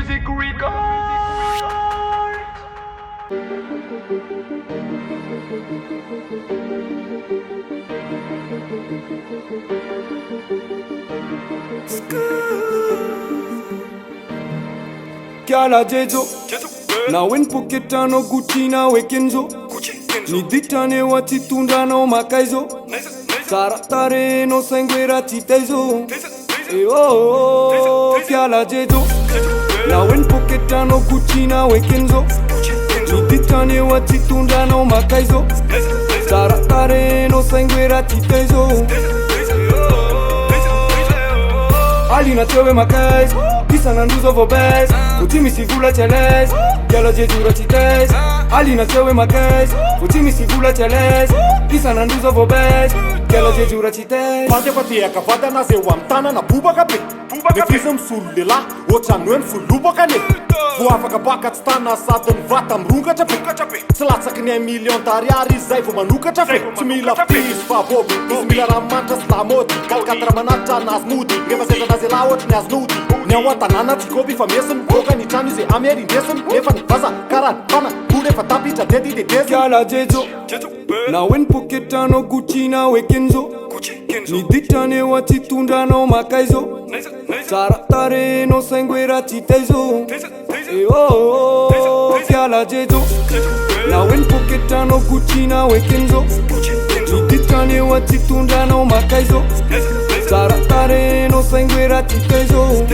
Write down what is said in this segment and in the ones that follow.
music record. Ikala Jejo na wen poketano Gucci na wekenzo ni ditane watitunda na makaizo saratare no sanguera titaizo Ikala Jejo na wen poketano Gucci na wekenzo ni ditane watitunda na makaizo saratare no sanguera titaizo Ali na tewe makaizo Kisa na nduzo vo bez Utimi si vula chelez Ikala Jejo ratitez Ali na tewe makaizo Utimi si vula chelez Kisa na nduzo vo bez Ikala Jejo ratitez Pande pati eka vada na zewa mtana na bubaka be Nefisa msulu lela Ocha nuen fulubaka ne Vo afaka baka tstana sady mivata mirongatra be Tsy latsaky ny 1 million d'ariary zay vo manokatra fe Tsy mila piso fa boby Izy mila ramanitra sy lamody Kalikatra manatra nazy mody Rehefa zay nazy ela ohatry ny azy nody Ny ao an-tanàna tsikôby fa mesiny Boka ny trano izy amiary indesiny Nefa ny vaza karany fana Ko rehefa tapitra dedi dedeziny Ikala Jejo na wen poketano Gucci na wekenzo ni ditane watitunda na makaizo saratare no sanguera titaizo Ikala Jejo na wen poketano Gucci na wekenzo ni ditane watitunda na makaizo saratare no sanguera titaizo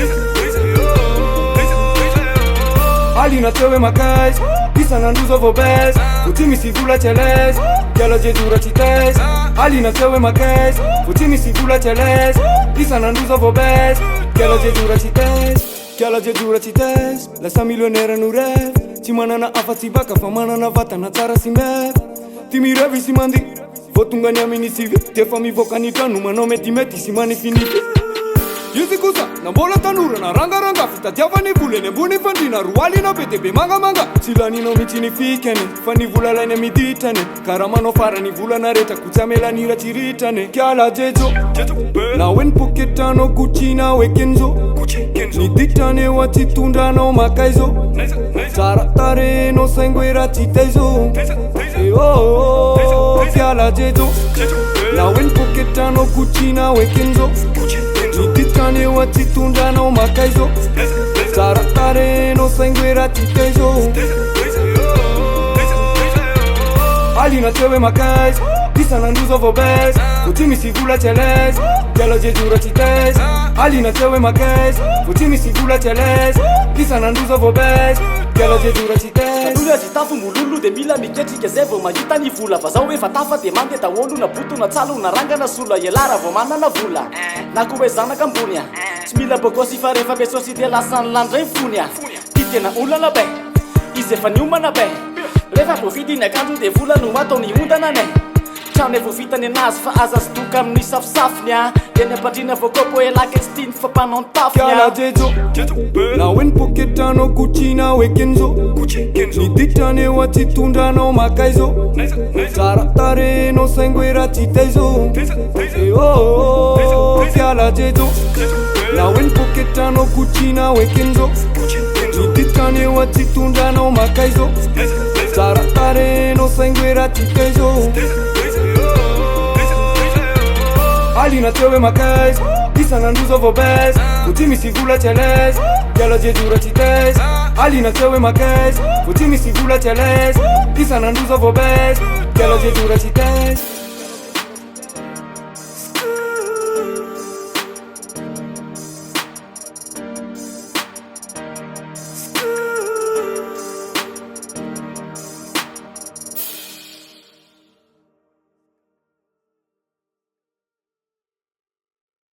Ali na tewe makaizo Kisa na nduzo vo bez Utimi si vula chelez Ikala Jejo ratitez Ali na tewe makaizo Utimi si vula chelez Kisa na nduzo vo bez Ikala Jejo ratitez Ikala Jejo ratitez Lasa millionnaire no rev Tsy manana afa-tsy baka fa manana vatana tsara sy mef Ty mirevy sy mandi Vo tonga ny amin'ny sivy Tefa mivoaka ny trano manao metimety sy manifinify Izy kosa na mbola tanora na rangaranga Fitadiavany volany ambony fandrina roalina be de be mangamanga Tsy laninao mihitsy ny fikany Fa ny vola lainy amiditrany Kara manao farany volana rehetra Ko tsy amelanira tsy ritrany Ikala Jejo na wen poketano Gucci na wekenzo ni ditane watitundranao makaizo saratare no sanguera titaizo Ikala Jejo na wen poketano Gucci na wekenzo ni ditane watitundranao makaizo saratare no sanguera titaizo Ali na tewe makaizo Kisa na nduzo vo bez Utimi si vula chelez Ikala Jejo ratitez Ali na tewe makaizo Utimi si vula chelez Kisa na nduzo vo bez Ikala Jejo ratitez Tanolo azitafo mololo de mila miketrika zay vo mahita ny vola Fa zao efa tafa de mande daholo na boto na tsalo na rangana sola Ialara vo manana vola Na ko hoe zanaka ambony Tsy mila bokosy fa rehefa besosy de lasany landray fony Ty tena olana be Izy efa niomana be Rehefa vo vity ny akanjo de vola no atao ny ondana ne Trano vo vitany anazy fa aza sy toka amin'ny safisafiny De ny ampandrina vo kopo elaka tsy tiany fa mpanao ny Ikala tafiny Jejo na wen poketano Gucci na wekenzo ni ditane watitundranao makaizo saratare no sanguera titaizo Ikala Jejo na wen poketano Gucci na wekenzo ni ditane watitundranao makaizo saratare no sanguera titaizo Ali na tewe makaizo Kisa na nduzo vo bez Utimi si vula chelez Ikala Jejo ratitez Ali na tewe makaizo Utimi si vula chelez Kisa na nduzo vo bez Ikala Jejo ratitez